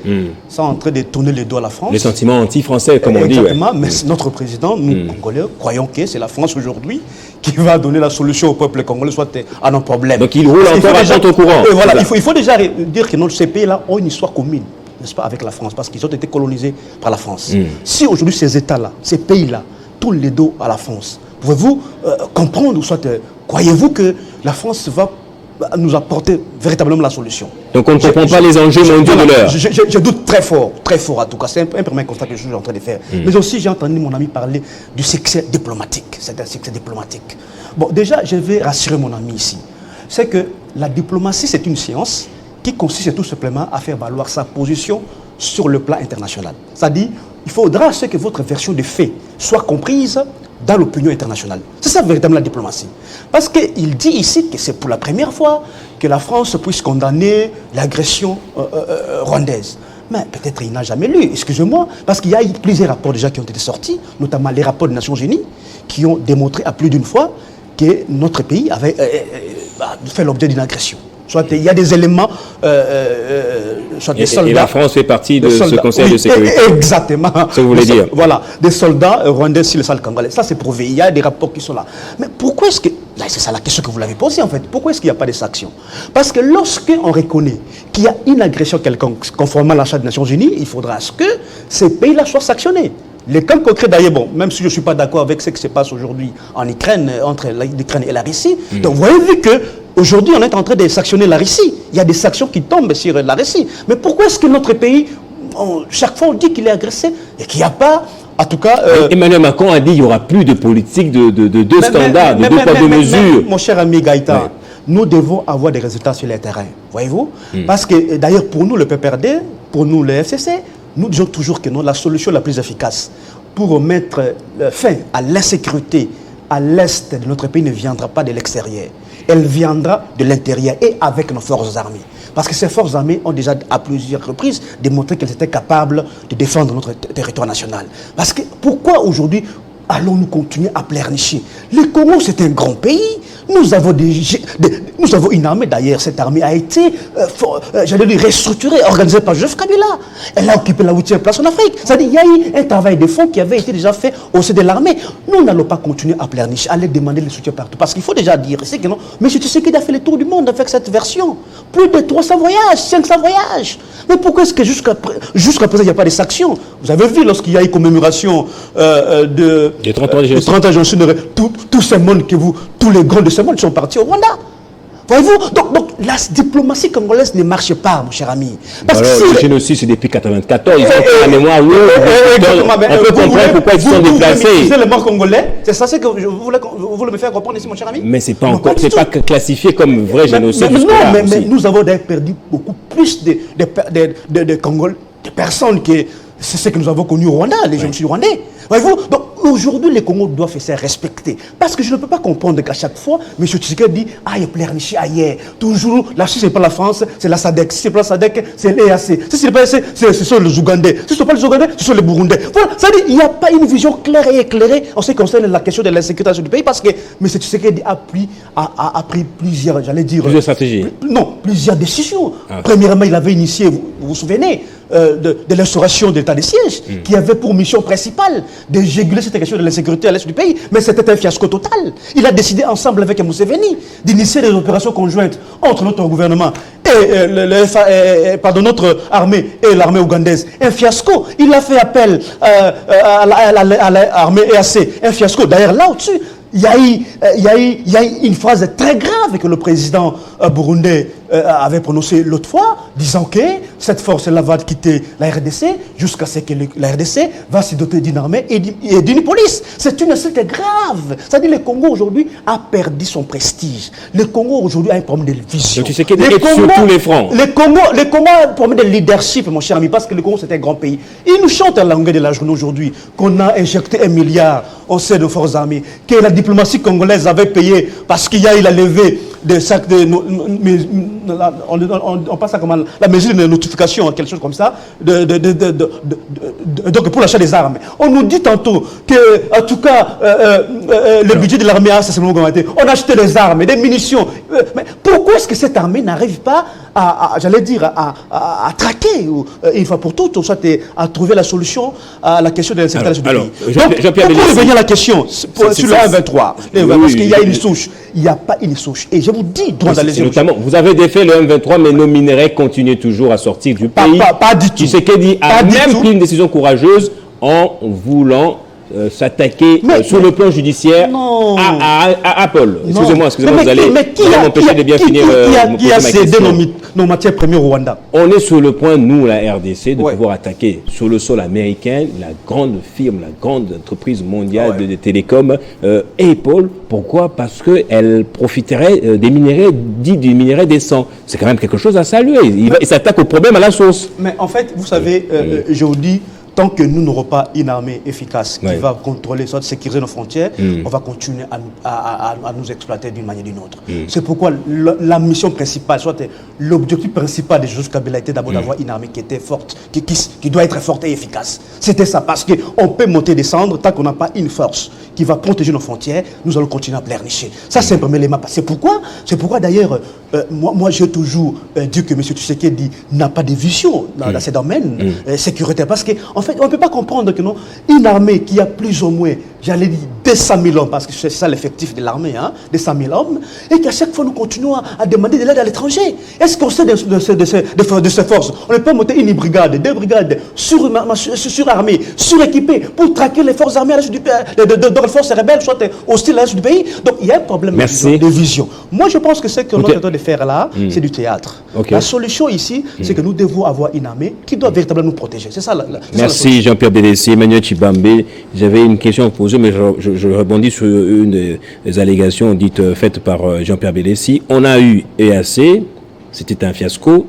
sont en train de tourner les dos à la France. Les sentiments anti-français, comme on dit. Exactement, mais notre président, nous, Congolais, croyons que c'est la France aujourd'hui qui va donner la solution au peuple congolais, soit à nos problèmes. Donc il roule encore à contre-courant. Voilà, il faut déjà dire que ces pays-là ont une histoire commune, n'est-ce pas, avec la France, parce qu'ils ont été colonisés par la France. Si aujourd'hui ces États-là, ces pays-là, tournent les dos à la France, pouvez-vous comprendre, ou soit croyez-vous que la France va nous apporter véritablement la solution? Donc on ne comprend pas les enjeux mondiaux de l'heure. Je doute très fort en tout cas. C'est un premier constat que je suis en train de faire. Mais aussi, j'ai entendu mon ami parler du succès diplomatique. C'est un succès diplomatique. Bon, déjà, je vais rassurer mon ami ici. C'est que la diplomatie, c'est une science qui consiste tout simplement à faire valoir sa position sur le plan international. C'est-à-dire, il faudra que votre version des faits soit comprise dans l'opinion internationale. C'est ça véritablement la diplomatie. Parce qu'il dit ici que c'est pour la première fois que la France puisse condamner l'agression rwandaise. Mais peut-être il n'a jamais lu, excusez-moi, parce qu'il y a eu plusieurs rapports déjà qui ont été sortis, notamment les rapports des Nations Unies, qui ont démontré à plus d'une fois que notre pays avait fait l'objet d'une agression. Soit il y a des éléments, soit des soldats. Et la France fait partie de ce Conseil de sécurité. Exactement. C'est ce que vous voulez dire. Voilà, des soldats rwandais sur le sol congolais. Ça, c'est prouvé. Il y a des rapports qui sont là. Mais pourquoi est-ce que... Là, c'est ça la question que vous l'avez posée, en fait. Pourquoi est-ce qu'il n'y a pas de sanctions? Parce que lorsqu'on reconnaît qu'il y a une agression quelconque, conformément à la Charte des Nations Unies, il faudra que ces pays-là soient sanctionnés. Les cas concrets, d'ailleurs, bon, même si je ne suis pas d'accord avec ce qui se passe aujourd'hui en Ukraine, entre l'Ukraine et la Russie, donc vous avez vu que aujourd'hui, on est en train de sanctionner la Russie. Il y a des sanctions qui tombent sur la Russie. Mais pourquoi est-ce que notre pays, chaque fois on dit qu'il est agressé et qu'il n'y a pas, en tout cas... Emmanuel Macron a dit qu'il n'y aura plus de politique de deux standards, de deux poids, deux mesures. Mon cher ami Gaëtan, nous devons avoir des résultats sur le terrain, voyez-vous. Parce que d'ailleurs, pour nous, le PPRD, pour nous, le FCC, nous disons toujours que non, la solution la plus efficace pour mettre fin à l'insécurité à l'est de notre pays ne viendra pas de l'extérieur. Elle viendra de l'intérieur et avec nos forces armées. Parce que ces forces armées ont déjà à plusieurs reprises démontré qu'elles étaient capables de défendre notre territoire national. Parce que pourquoi aujourd'hui allons-nous continuer à pleurnicher? Le Congo, c'est un grand pays. Nous avons une armée, d'ailleurs, cette armée a été, j'allais dire, restructurée, organisée par Joseph Kabila. Elle a occupé la 8e place en Afrique. C'est-à-dire qu'il y a eu un travail de fond qui avait été déjà fait au sein de l'armée. Nous n'allons pas continuer à pleurnicher, à aller demander le soutien partout. Parce qu'il faut déjà dire, c'est que non, mais c'est ce qui a fait le tour du monde avec cette version. Plus de 300 voyages, 500 voyages. Mais pourquoi est-ce que jusqu'à présent, il n'y a pas de sanctions? Vous avez vu, lorsqu'il y a eu commémoration de 30 ans de génocide, tous ces mondes tous les grands de ce monde sont partis au Rwanda. Voyez-vous, donc la diplomatie congolaise ne marche pas, mon cher ami. Parce que le génocide, c'est depuis 1994. Ils ont fait la mémoire. On peut comprendre pourquoi ils sont déplacés. Vous utilisez le mot congolais, c'est ça que vous voulez me faire comprendre ici, mon cher ami? Mais c'est pas encore, c'est pas classifié comme vrai génocide. Mais nous avons d'ailleurs perdu beaucoup plus de Congolais, de personnes que c'est ce que nous avons connu au Rwanda, les génocides rwandais. Voyez-vous, donc aujourd'hui, les Congos doivent se respecter. Parce que je ne peux pas comprendre qu'à chaque fois, M. Tshisekedi dit « Ah, il y a pleurniché ailleurs ». Toujours, la Suisse, ce n'est pas la France, c'est la SADC. Si ce n'est pas la SADC, c'est l'EAC. Si ce n'est pas l'EAC, ce sont les Ougandais. Si ce ne sont pas les Ougandais, ce sont les Burundais. Voilà, ça dit, il n'y a pas une vision claire et éclairée en ce qui concerne la question de l'insécurité du pays, parce que M. Tshisekedi a pris plusieurs, plusieurs stratégies. Non, plusieurs décisions. Premièrement, il avait initié, vous vous souvenez, de l'instauration de l'état de siège, qui avait pour mission principale de réguler cette question de l'insécurité à l'est du pays, mais c'était un fiasco total. Il a décidé ensemble avec Museveni d'initier des opérations conjointes entre notre gouvernement et notre armée et l'armée ougandaise. Un fiasco. Il a fait appel à l'armée EAC. Un fiasco. D'ailleurs, là au-dessus, il y a eu une phrase très grave que le président burundais avait prononcée l'autre fois, disant que cette force-là va quitter la RDC jusqu'à ce que la RDC va se doter d'une armée et d'une police. C'est une insulte grave. C'est-à-dire que le Congo aujourd'hui a perdu son prestige. Le Congo aujourd'hui a un problème de vision. Donc tu sais qu'il est sur tous les fronts. Le Congo a un problème de leadership, mon cher ami, parce que le Congo c'est un grand pays. Il nous chante à la longueur de la journée aujourd'hui qu'on a injecté 1 milliard au sein de forces armées, que la diplomatie congolaise avait payé parce qu'il y a eu la levée des sacs de... On passe à comment, la mesure de notification, quelque chose comme ça, donc pour l'achat des armes. On nous dit tantôt que, en tout cas, le budget de l'armée a cessablement augmenté. On a acheté des armes, des munitions. Mais pourquoi est-ce que cette armée n'arrive pas à traquer une fois pour toutes, soit à trouver la solution à la question de l'insécurité du pays? Donc, pourquoi revenir à la question sur le 1-23? Parce qu'il y a une souche. Il n'y a pas une souche. Et je vous dis, droit dans les yeux. Notamment, vous avez défait le 1-23, mais nos minerais continuent toujours à sortir du pays. Pas du tout. Tshisekedi a même pris une décision courageuse en voulant s'attaquer sur le plan judiciaire à Apple. Excusez-moi, vous allez m'empêcher de bien finir. Qui a cédé nos matières premières au Rwanda? On est sur le point, nous, la RDC, de pouvoir attaquer sur le sol américain la grande firme, la grande entreprise mondiale de télécom, Apple. Pourquoi? Parce qu'elle profiterait des minerais dits du minerai décent. C'est quand même quelque chose à saluer. Il s'attaque au problème à la source. Mais en fait, vous savez, je vous dis, tant que nous n'aurons pas une armée efficace qui va contrôler, soit sécuriser nos frontières, on va continuer à nous exploiter d'une manière ou d'une autre. C'est pourquoi la mission principale, soit l'objectif principal de Joseph Kabila était d'abord d'avoir une armée qui était forte, qui doit être forte et efficace. C'était ça, parce qu'on peut monter et descendre tant qu'on n'a pas une force qui va protéger nos frontières, nous allons continuer à pleurnicher. Ça, c'est un premier élément. C'est pourquoi d'ailleurs, moi j'ai toujours dit que M. Tshisekedi n'a pas de vision dans ces domaines sécuritaires, parce qu'en fait, on ne peut pas comprendre que non, une armée qui a plus ou moins, j'allais dire 200 000 hommes, parce que c'est ça l'effectif de l'armée, 200 000 hommes, et qu'à chaque fois nous continuons à demander de l'aide à l'étranger. Est-ce qu'on sait de ces forces? On ne peut pas monter une brigade, 2 brigades surarmées, suréquipées, pour traquer les forces armées à l'est du pays, de forces rebelles, soit hostiles à l'est du pays. Donc il y a un problème de vision. Moi je pense que ce que nous sommes en train de faire là, c'est du théâtre. La solution ici, c'est que nous devons avoir une armée qui doit véritablement nous protéger. C'est ça. Merci Jean-Pierre Bélessy, Emmanuel Tshibambe. J'avais une question à poser, mais je rebondis sur une des allégations dites faites par Jean-Pierre Bélessy. On a eu EAC, c'était un fiasco.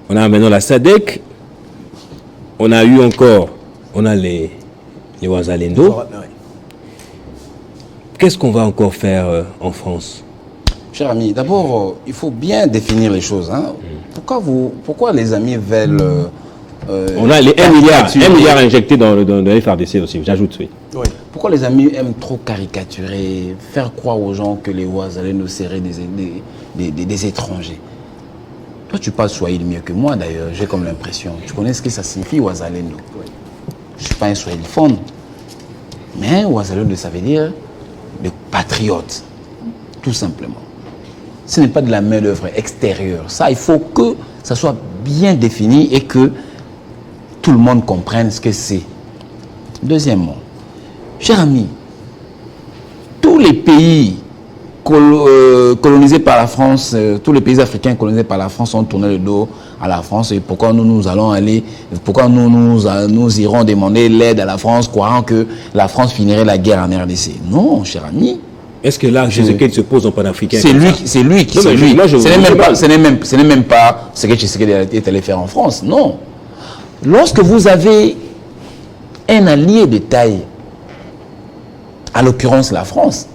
On a maintenant la SADC. On a eu encore, les Wazalendo. Qu'est-ce qu'on va encore faire en France? Cher ami, d'abord, il faut bien définir les choses. Pourquoi les amis veulent... on a les 1 milliard injectés dans le FRDC aussi, j'ajoute. Oui. Pourquoi les amis aiment trop caricaturer, faire croire aux gens que les Wazalendo seraient des étrangers? Toi, tu parles Swahili mieux que moi d'ailleurs, j'ai comme l'impression. Tu connais ce que ça signifie Wazalendo? Je ne suis pas un Swahiliphone, mais Wazalendo, ça veut dire le patriote, tout simplement. Ce n'est pas de la main-d'œuvre extérieure. Ça, il faut que ça soit bien défini et que tout le monde comprenne ce que c'est. Deuxièmement, cher ami, tous les pays colonisés par la France, tous les pays africains colonisés par la France ont tourné le dos à la France. Et pourquoi nous allons aller, pourquoi nous irons demander l'aide à la France, croyant que la France finirait la guerre en RDC? Non, cher ami. Est-ce que là, Tshisekedi se pose en panafricain? C'est lui qui. Ce n'est même pas ce que Tshisekedi est allé faire en France. Non. Lorsque vous avez un allié de taille, à l'occurrence la France,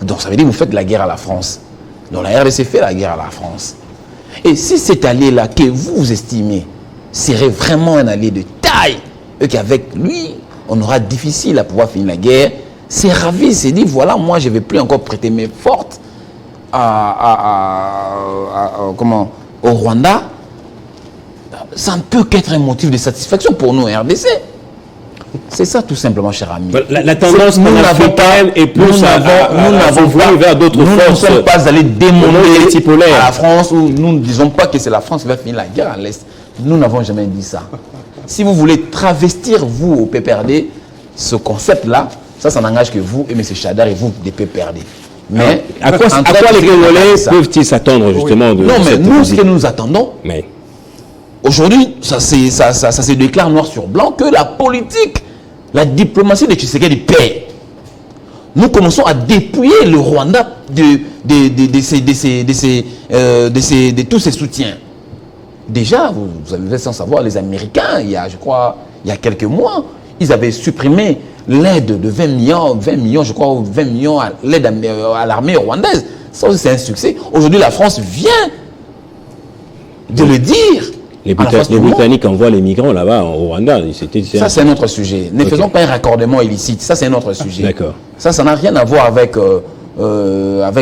donc ça veut dire que vous faites la guerre à la France. Donc la RDC fait la guerre à la France. Et si cet allié-là que vous estimez serait vraiment un allié de taille, et qu'avec lui, on aura difficile à pouvoir finir la guerre, c'est ravi, c'est dit, voilà, moi je ne vais plus encore prêter mes fortes au Rwanda. Ça ne peut qu'être un motif de satisfaction pour nous, RDC. C'est ça tout simplement, cher ami. La tendance panafricaine est plus vers d'autres forces. Nous ne sommes pas allés démontrer à la France, où nous ne disons pas que c'est la France qui va finir la guerre à l'Est. Nous n'avons jamais dit ça. Si vous voulez travestir, vous, au PPRD, ce concept-là, ça n'engage que vous et M. Chadar et vous, des PPRD. Mais à quoi les Congolais peuvent-ils s'attendre justement de non, mais nous, ce que nous attendons, aujourd'hui, ça se déclare noir sur blanc que la politique, la diplomatie de Tshisekedi paie. Nous commençons à dépouiller le Rwanda de tous ses soutiens. Déjà, vous avez sans savoir, les Américains, il y a quelques mois, ils avaient supprimé l'aide de 20 millions, je crois, 20 millions à l'aide à l'armée rwandaise. Ça aussi, c'est un succès. Aujourd'hui, la France vient de le dire. Les Britanniques envoient les migrants là-bas au Rwanda. Ça, c'est un autre sujet. Ne faisons pas un raccordement illicite. Ça, c'est un autre sujet. D'accord. Ça n'a rien à voir avec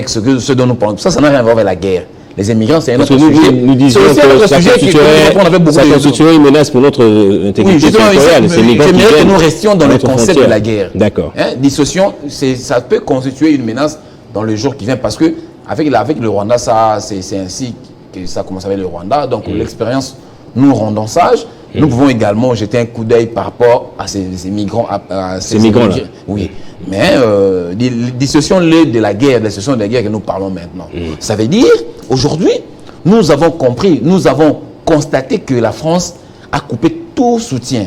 ce dont nous parlons. Ça n'a rien à voir avec la guerre. Les immigrants, c'est un autre sujet. Nous disions que ça constituerait une menace pour notre intégrité territoriale. J'aimerais que nous restions dans le concept de la guerre. D'accord. Dissociation, ça peut constituer une menace dans le jour qui vient parce que avec le Rwanda, c'est ainsi que ça commence avec le Rwanda. Donc l'expérience nous rendant sages. Nous pouvons également jeter un coup d'œil par rapport à ces migrants. Ces migrants-là. Oui. Mais dissocions-le de la guerre, dissociation de la guerre que nous parlons maintenant. Ça veut dire, aujourd'hui, nous avons compris, nous avons constaté que la France a coupé tout soutien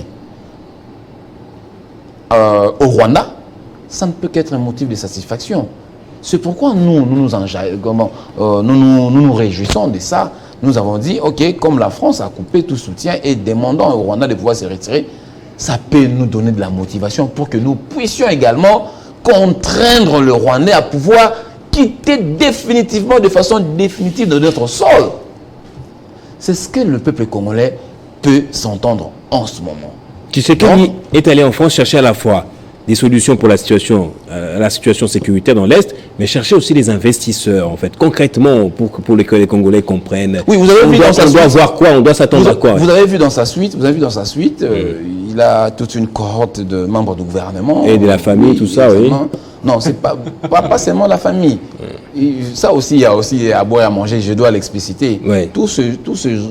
au Rwanda. Ça ne peut qu'être un motif de satisfaction. C'est pourquoi nous nous réjouissons de ça. Nous avons dit, ok, comme la France a coupé tout soutien et demandant au Rwanda de pouvoir se retirer, ça peut nous donner de la motivation pour que nous puissions également contraindre le Rwandais à pouvoir quitter définitivement, de façon définitive de notre sol. C'est ce que le peuple congolais peut s'entendre en ce moment. Tshisekedi est allé en France chercher à la fois des solutions pour la situation sécuritaire dans l'Est, mais chercher aussi des investisseurs, en fait, concrètement, pour que les Congolais comprennent. Oui, vous avez vu dans sa suite. On doit voir quoi? On doit s'attendre à quoi? Vous avez vu dans sa suite, il a toute une cohorte de membres du gouvernement. Et de la famille, tout ça, oui. Non, c'est pas seulement la famille. Ça aussi, il y a aussi à boire et à manger, je dois l'expliciter. Tous ces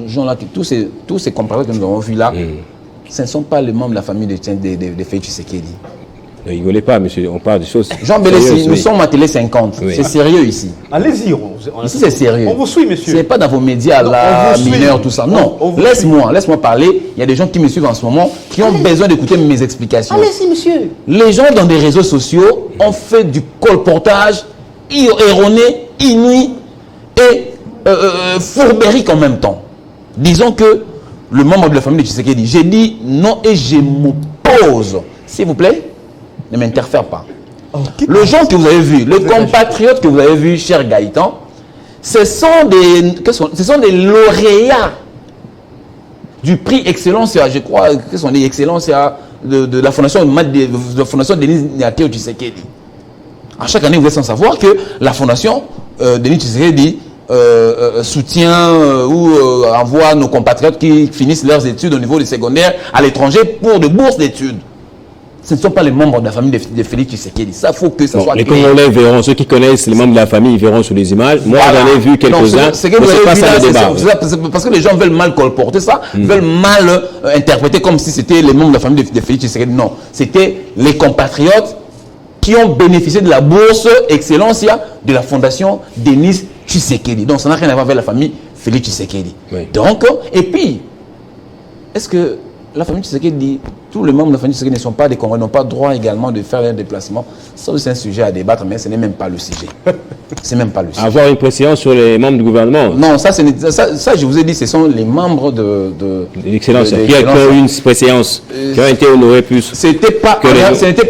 gens-là, tous ces compatriotes que nous avons vus là, ce ne sont pas les membres de la famille de Félix Tshisekedi. Ne rigolez pas, monsieur, on parle des choses. Jean Bélé, nous sommes à Télé 50. C'est sérieux ici. Allez-y. Ici, c'est sérieux. On vous suit, monsieur. Ce n'est pas dans vos médias, là, mineurs, tout ça. Non, laisse-moi parler. Il y a des gens qui me suivent en ce moment qui ont besoin d'écouter mes explications. Allez-y, monsieur. Les gens dans des réseaux sociaux ont fait du colportage erroné, inouï et fourberie en même temps. Disons que le membre de la famille de Tshisekedi, j'ai dit non et je m'oppose. S'il vous plaît, ne m'interfère pas. Les gens que vous avez vus, les compatriotes que vous avez vus, cher Gaëtan, ce sont des lauréats du prix Excellence, je crois, que sont des excellences de la fondation Denis Nyateo Tshisekedi. À chaque année, vous êtes sans savoir que la fondation Denis Tshisekedi soutient ou envoie nos compatriotes qui finissent leurs études au niveau du secondaire à l'étranger pour de bourses d'études. Ce ne sont pas les membres de la famille de Félix Tshisekedi. Ça, faut que ça soit les Congolais verront, ceux qui connaissent les membres de la famille, ils verront sur les images. Moi, j'en ai vu quelques-uns. C'est parce que les gens veulent mal colporter ça, veulent mal interpréter comme si c'était les membres de la famille de Félix Tshisekedi. Non, c'était les compatriotes qui ont bénéficié de la bourse Excellencia de la fondation Denis Tshisekedi. Donc ça n'a rien à voir avec la famille Félix Tshisekedi. Oui. Donc, et puis, est-ce que la famille Tshisekedi, tous les membres de la famille Tshisekedi ne sont pas des Congolais, n'ont pas droit également de faire un déplacement? Ça c'est un sujet à débattre, mais ce n'est même pas le sujet. C'est même pas le sujet. Avoir une pression sur les membres du gouvernement? Non, ça, je vous ai dit, ce sont les membres de l'Excellence qui ont eu une préséance, qui ont été honorés plus. Ce n'était pas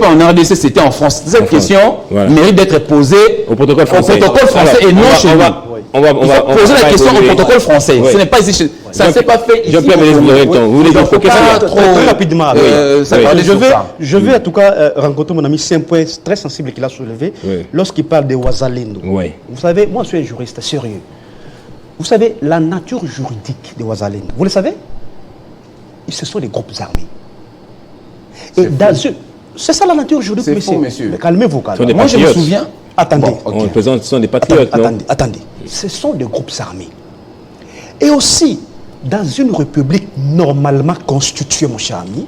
en RDC, c'était en France. Cette question mérite d'être posée au protocole français, et non chez nous. On va poser la question au protocole français. Ce n'est pas ici. Ça ne s'est pas fait ici. Jean-Pierre Bélez, vous aurez le temps. Vous voulez dire très rapidement. Je vais en tout cas rencontrer mon ami. C'est un point très sensible qu'il a soulevé lorsqu'il parle de Ouazalendo. Vous savez, moi je suis un juriste sérieux. Vous savez, la nature juridique de Ouazalendo, vous le savez? Ce sont des groupes armés. Et c'est ça la nature juridique, monsieur. C'est faux, monsieur. Calmez-vous. Moi je me souviens. Attendez. Ce sont des patriotes. Attendez. Ce sont des groupes armés. Et aussi, dans une république normalement constituée, mon cher ami,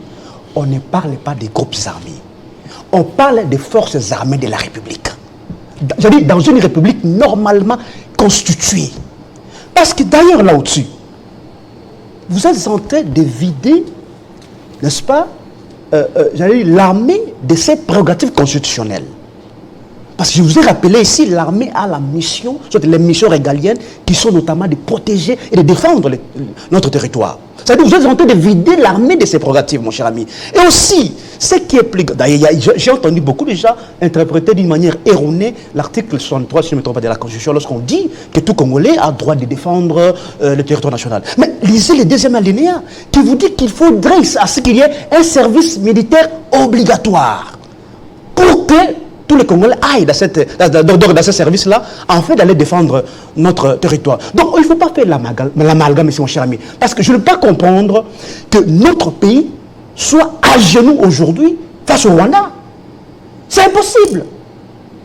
on ne parle pas des groupes armés. On parle des forces armées de la République. Je dis dans une république normalement constituée. Parce que d'ailleurs, là au-dessus, vous êtes en train de vider, n'est-ce pas, l'armée de ses prérogatives constitutionnelles. Parce que je vous ai rappelé ici, l'armée a la mission, soit les missions régaliennes, qui sont notamment de protéger et de défendre notre territoire. C'est-à-dire que vous êtes en train de vider l'armée de ses prérogatives, mon cher ami. Et aussi, ce qui est plus... D'ailleurs, j'ai entendu beaucoup de gens interpréter d'une manière erronée l'article 63, si je ne me trompe pas, de la Constitution, lorsqu'on dit que tout Congolais a droit de défendre le territoire national. Mais lisez le deuxième alinéa, qui vous dit qu'il faudrait à ce qu'il y ait un service militaire obligatoire pour que tous les Congolais aillent dans ce service-là, en fait d'aller défendre notre territoire. Donc, il ne faut pas faire l'amalgame ici, mon cher ami. Parce que je ne peux pas comprendre que notre pays soit à genoux aujourd'hui face au Rwanda. C'est impossible.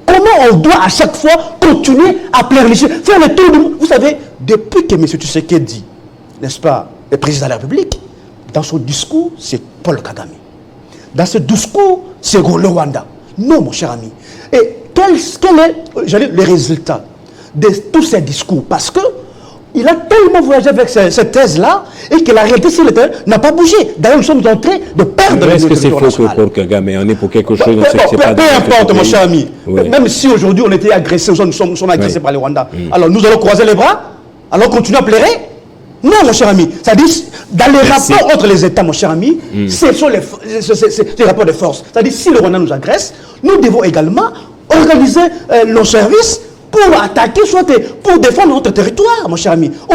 Comment on doit à chaque fois continuer à pleurnicher, faire le tour du monde? Vous savez, depuis que M. Tshisekedi, n'est-ce pas, le président de la République, dans son discours, c'est Paul Kagame. Dans ce discours, c'est le Rwanda. Non, mon cher ami. Et quel est le résultat de tous ces discours? Parce que il a tellement voyagé avec cette thèse-là et que la réalité sur le terrain n'a pas bougé. D'ailleurs, nous sommes en train de perdre. Est-ce que c'est faux que Paul Kagame on est pour quelque chose? Peu importe, mon cher ami. Oui. Même si aujourd'hui on était agressés, nous sommes agressés par les Rwandais. Alors nous allons croiser les bras? Alors continuer à pleurer? Non, mon cher ami. C'est-à-dire, dans les rapports entre les États, mon cher ami, ce sont les rapports de force. C'est-à-dire, si le Rwanda nous agresse, nous devons également organiser nos services pour attaquer, soit pour défendre notre territoire, mon cher ami. Au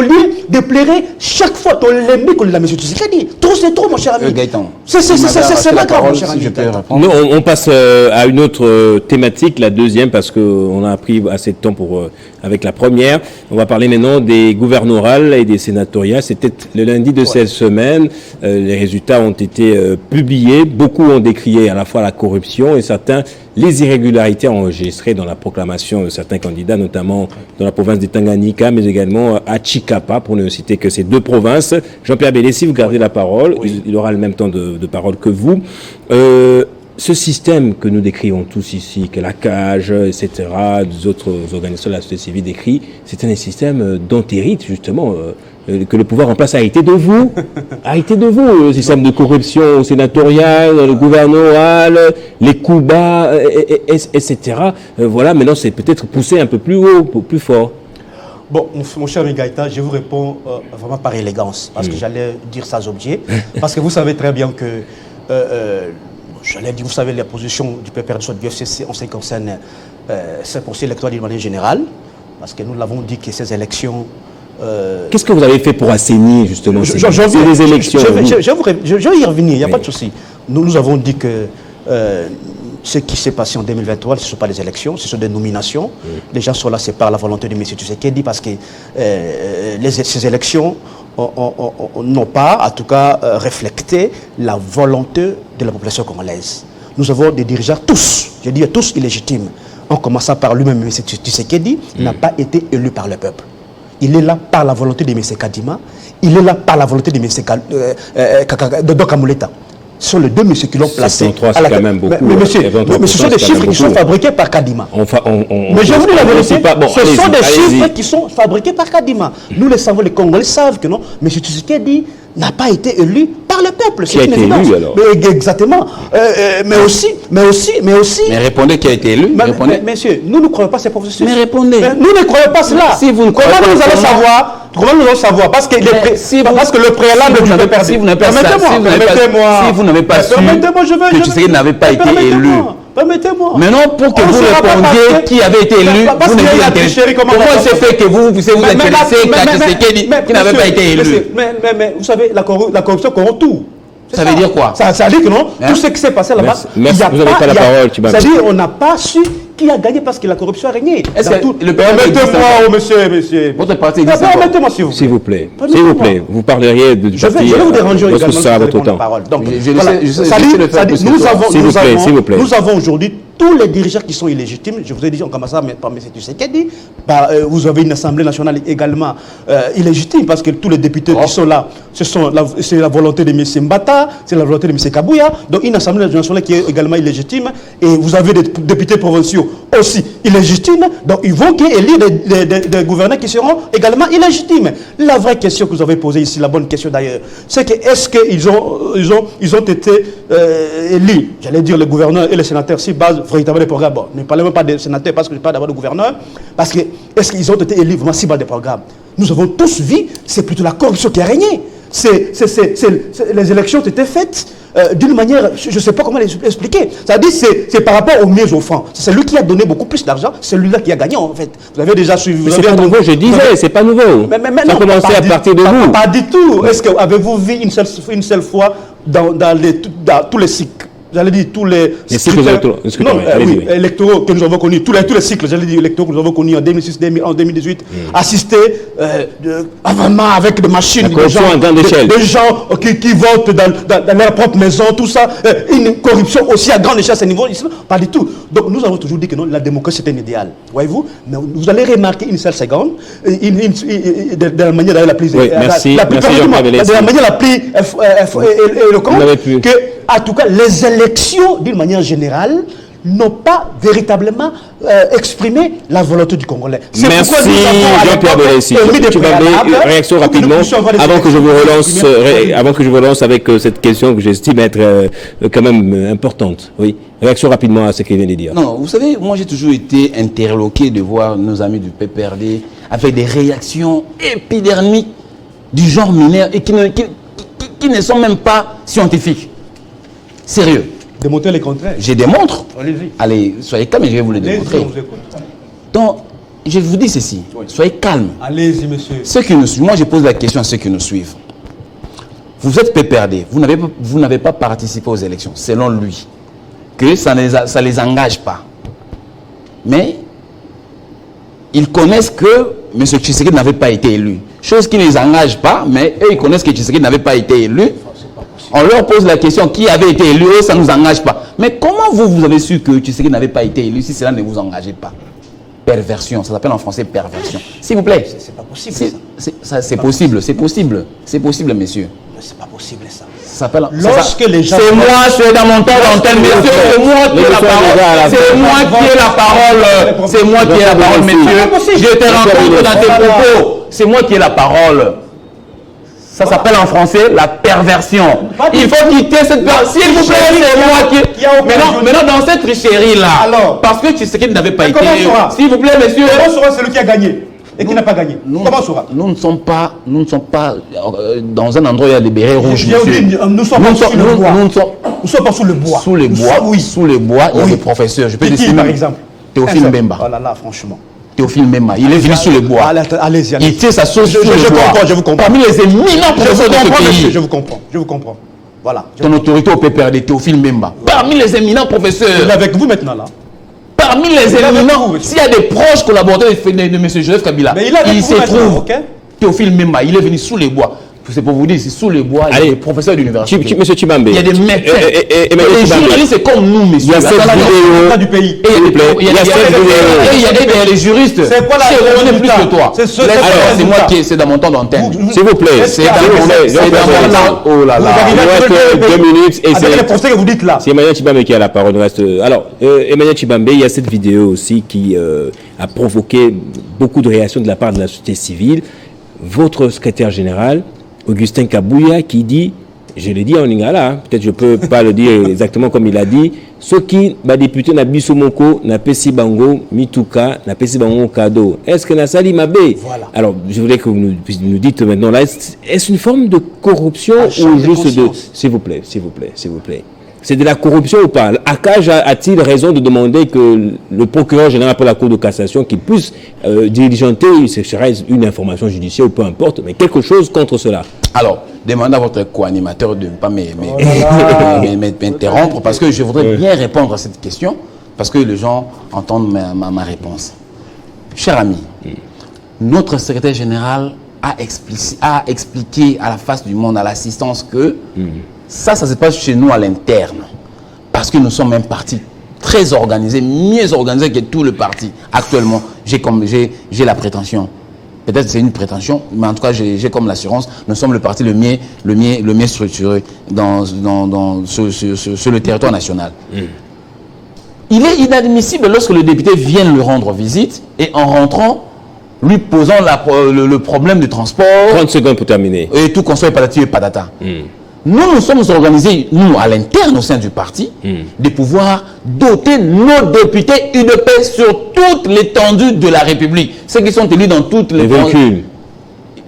lieu de pleurer chaque fois ton l'ennemi qu'on l'a M. Tshisekedi. Trop, c'est trop, mon cher ami. C'est pas grave, mon cher ami. Non, on passe à une autre thématique, la deuxième, parce qu'on a pris assez de temps avec la première. On va parler maintenant des gouverneurales et des sénatoriales. C'était le lundi de cette semaine. Les résultats ont été publiés. Beaucoup ont décrié à la fois la corruption et certains les irrégularités enregistrées dans la proclamation de certains candidats, notamment dans la province de Tanganyika, mais également à Chikapa, pour ne citer que ces deux provinces. Jean-Pierre Bélez, si vous gardez la parole, il aura le même temps de parole que vous. Ce système que nous décrivons tous ici, que la CAGE, etc., des autres organisations de la société civile décrit, c'est un système dont hérite justement que le pouvoir en place a été de vous. Le système de corruption sénatoriale, le gouvernoral, les coups bas, etc. Voilà, maintenant c'est peut-être poussé un peu plus haut, plus fort. Bon, mon cher Gaïta, je vous réponds vraiment par élégance, parce que j'allais dire ça objet, parce que vous savez très bien que j'allais dire, vous savez, la position du PPR soit du FCC en ce qui concerne ce processus électoral d'une manière générale, parce que nous l'avons dit que ces élections... Qu'est-ce que vous avez fait pour assainir justement ces élections? Je vais y revenir, il n'y a pas de souci. Nous avons dit que ce qui s'est passé en 2023, ce ne sont pas des élections, ce sont des nominations. Les gens sont là, c'est par la volonté de M. Tshisekedi, parce que ces élections n'ont pas, en tout cas, reflété la volonté de la population congolaise. Nous avons des dirigeants, tous, je dis tous illégitimes, en commençant par lui-même, M. Tshisekedi, n'a pas été élu par le peuple. Il est là par la volonté de M. Kadima, il est là par la volonté de M. Dokamuleta. Ce sont les deux messieurs qui l'ont placé. 73, c'est quand même beaucoup. Mais monsieur, ce sont des chiffres qui sont fabriqués par Kadima. Mais je vous dis la vérité, ce sont des chiffres qui sont fabriqués par Kadima. Nous les savons, les Congolais savent que non. M. Tshisekedi n'a pas été élu par le peuple. Qui a été élu alors? Exactement. Mais répondez qui a été élu. Messieurs, nous ne croyons pas ces processus. Mais répondez. Nous ne croyons pas cela. Si vous ne croyez Comment nous allons savoir? Comment nous allons savoir? Parce que le préalable du peuple. Si vous n'avez pas su que Tshisekedi n'avait pas été élu. Permettez-moi. Maintenant, pour que vous répondiez qui avait été élu, vous n'avez pas été. Comment il s'est fait que vous intéressez qu'à Tshisekedi qui n'avait pas été élu? Mais vous savez, la corruption corrompt tout. Ça veut dire quoi? Ça dit que non, tout ce qui s'est passé là-bas. Merci, vous n'avez pas la parole. C'est-à-dire qu'on n'a pas su qui a gagné parce que la corruption a régné. Permettez-moi, monsieur. Votre parti existe. Permettez-moi, s'il vous plaît. S'il vous plaît. Vous parleriez du parti. Je vais vous déranger également. Ça votre temps. Donc, nous avons aujourd'hui tous les dirigeants qui sont illégitimes. Je vous ai dit, on commence par M. Tshisekedi. Vous avez une Assemblée nationale également illégitime parce que tous les députés qui sont là, c'est la volonté de M. Mbata, c'est la volonté de M. Kabouya. Donc une Assemblée nationale qui est également illégitime. Et vous avez des députés provinciaux aussi illégitimes. Donc ils vont élire des gouverneurs qui seront également illégitimes. La vraie question que vous avez posée ici, la bonne question d'ailleurs, c'est que est-ce qu'ils ont été élus, j'allais dire les gouverneurs et les sénateurs, si base véritablement des programmes. Bon, ne parlez même pas des sénateurs parce que je parle d'abord de gouverneurs. Parce que est-ce qu'ils ont été élus vraiment si bas des programmes? Nous avons tous vu, c'est plutôt la corruption qui a régné. Les élections ont été faites d'une manière, je ne sais pas comment l'expliquer. C'est-à-dire c'est par rapport aux mieux offrants. C'est celui qui a donné beaucoup plus d'argent, c'est celui-là qui a gagné en fait. Vous avez déjà suivi. C'est pas nouveau, je disais, c'est pas nouveau. Mais ça a commencé à partir de vous. Pas du tout. Est-ce que avez-vous vu une seule fois dans tous les cycles? J'allais dire tous les cycles électoraux que nous avons connus, tous les cycles, j'allais dire électoraux que nous avons connus en 2006, en 2018, assister vraiment avec des machines, des gens qui votent dans leur propre maison, tout ça, une corruption aussi à grande échelle à ce niveau, pas du tout. Donc nous avons toujours dit que non, la démocratie c'est un idéal, voyez-vous, mais vous allez remarquer une seule seconde, de la manière la plus éloquente, que en tout cas les élections d'une manière générale n'ont pas véritablement exprimé la volonté du Congolais. Merci Jean-Pierre Belessi. Tu vas avoir réaction rapidement avant que je vous relance avec cette question que j'estime être quand même importante. Oui, réaction rapidement à ce qu'il vient de dire. Non, vous savez, moi j'ai toujours été interloqué de voir nos amis du PPRD avec des réactions épidermiques du genre mineur et qui ne sont même pas scientifiques. Sérieux. Démontrer les contraires. Je démontre. Allez-y. Allez, soyez calme et je vais vous le démontrer. Donc, je vous dis ceci. Oui. Soyez calme. Allez-y, monsieur. Ceux qui nous suivent, moi je pose la question à ceux qui nous suivent. Vous êtes PPRD. Vous n'avez pas participé aux élections, selon lui. Que ça ne les engage pas. Mais, ils connaissent que M. Tshisekedi n'avait pas été élu. Chose qui ne les engage pas, mais eux, ils connaissent que Tshisekedi n'avait pas été élu. On leur pose la question qui avait été élu, ça ne nous engage pas. Mais comment vous avez su que Tshisekedi n'avait pas été élu si cela ne vous engageait pas? Perversion, ça s'appelle en français perversion. S'il vous plaît. C'est pas possible. C'est possible, c'est possible. C'est possible, messieurs. C'est pas possible ça. Lorsque les gens... C'est moi, c'est dans mon temps d'antenne, messieurs. C'est moi qui ai la parole. C'est moi qui ai la parole. C'est moi qui ai la parole, messieurs. Je te rencontre dans tes propos. C'est moi qui ai la parole. Ça s'appelle en français la perversion. Il faut quitter cette perversion. S'il vous plaît, c'est moi qui... Maintenant, dans cette tricherie-là, parce que Tshisekedi n'avait pas été... S'il vous plaît, messieurs... Comment sera celui qui a gagné et qui n'a pas gagné? Comment sera? Nous ne sommes pas dans un endroit où il y a des bérets rouges, monsieur. Nous sommes pas sous le bois. Nous sommes pas sous le bois. Sous les bois, oui. Sous les bois, il y a des professeurs. Je peux décider, par exemple. Théophile Mbemba. Oh là là, franchement. Théophile Mbemba, il est venu sous les bois. Allez-y. Il tient sa sauce sur le bois. Je vous comprends. Parmi les éminents professeurs de ce pays. Je vous comprends. Voilà. Ton autorité au PPRD, Théophile Mbemba. Parmi les éminents professeurs. Il est avec vous maintenant là. Parmi les éminents, s'il y a des proches collaborateurs de M. Joseph Kabila, il se trouve Théophile Mbemba, il est venu sous les bois. c'est pour vous dire, c'est sous les bois, il y a des professeurs d'université. Monsieur Tshibambe. Il y a des médecins. Et les juristes, c'est comme nous, messieurs. Il y a cette vidéo du pays. Il y a les juristes. C'est quoi la on est plus que toi. C'est moi qui c'est dans mon temps d'antenne. S'il vous plaît. C'est dans mon temps. Oh là là. Il reste 2 minutes. Et c'est le procès que vous dites là. C'est Emmanuel Tshibambe qui a la parole. Alors, Emmanuel Tshibambe, il y a cette vidéo aussi qui a provoqué beaucoup de réactions de la part de la société civile. Votre secrétaire général, Augustin Kabouya, qui dit, je l'ai dit en lingala, peut-être je ne peux pas le dire exactement comme il a dit, ceux qui, député na Bisomoko, na Pesi Bango, Mituka, na Pesi Bango Kado. Est-ce que na Sali Mabé? Voilà. Alors, je voulais que vous nous dites maintenant, là, est-ce une forme de corruption ou juste de... S'il vous plaît. C'est de la corruption ou pas? Akaj a-t-il raison de demander que le procureur général pour la Cour de cassation qu'il puisse diligenter, ce serait une information judiciaire ou peu importe, mais quelque chose contre cela? Alors, demandez à votre co-animateur de ne pas m'interrompre parce que je voudrais bien répondre à cette question parce que les gens entendent ma réponse. Cher ami, notre secrétaire général a expliqué à la face du monde, à l'assistance que ça se passe chez nous à l'interne. Parce que nous sommes un parti très organisé, mieux organisé que tout le parti. Actuellement, j'ai la prétention. Peut-être c'est une prétention, mais en tout cas, j'ai comme l'assurance, nous sommes le parti le mieux structuré sur le territoire national. Il est inadmissible lorsque le député vient lui rendre visite et en rentrant, lui posant le problème du transport. 30 secondes pour terminer. Et tout construit patati et patata. Nous sommes organisés, nous, à l'interne, au sein du parti, de pouvoir doter nos députés UDP sur toute l'étendue de la République. Ceux qui sont élus dans toutes les véhicules.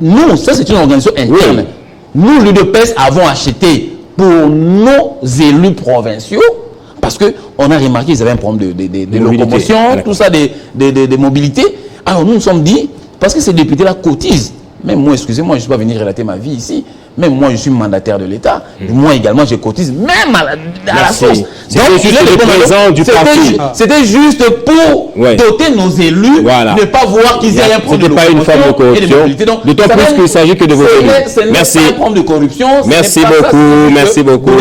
Nous, ça c'est une organisation interne. Nous, l'UDPS, avons acheté pour nos élus provinciaux, parce qu'on a remarqué qu'ils avaient un problème de locomotion, tout ça, de mobilité. Alors nous nous sommes dit, parce que ces députés-là cotisent. Même moi, excusez-moi, je ne suis pas venu relater ma vie ici. Même moi, je suis mandataire de l'État. Moi également, je cotise même à la source. C'était juste pour doter nos élus, ne pas voir qu'ils aient un problème de corruption et de mobilité. D'autant plus qu'il s'agit que de vos élus. Merci. Ce n'est pas un problème de corruption. Merci beaucoup.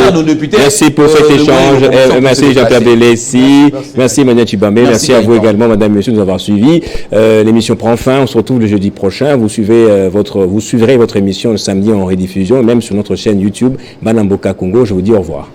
Merci pour cet échange. Merci Jean-Pierre Bélessi. Merci Emmanuel Tshibambe. Merci à vous également, madame, monsieur, de nous avoir suivis. L'émission prend fin. On se retrouve le jeudi prochain. Vous suivrez votre émission le samedi en rediffusion, même sur notre chaîne YouTube, Banamboka Congo. Je vous dis au revoir.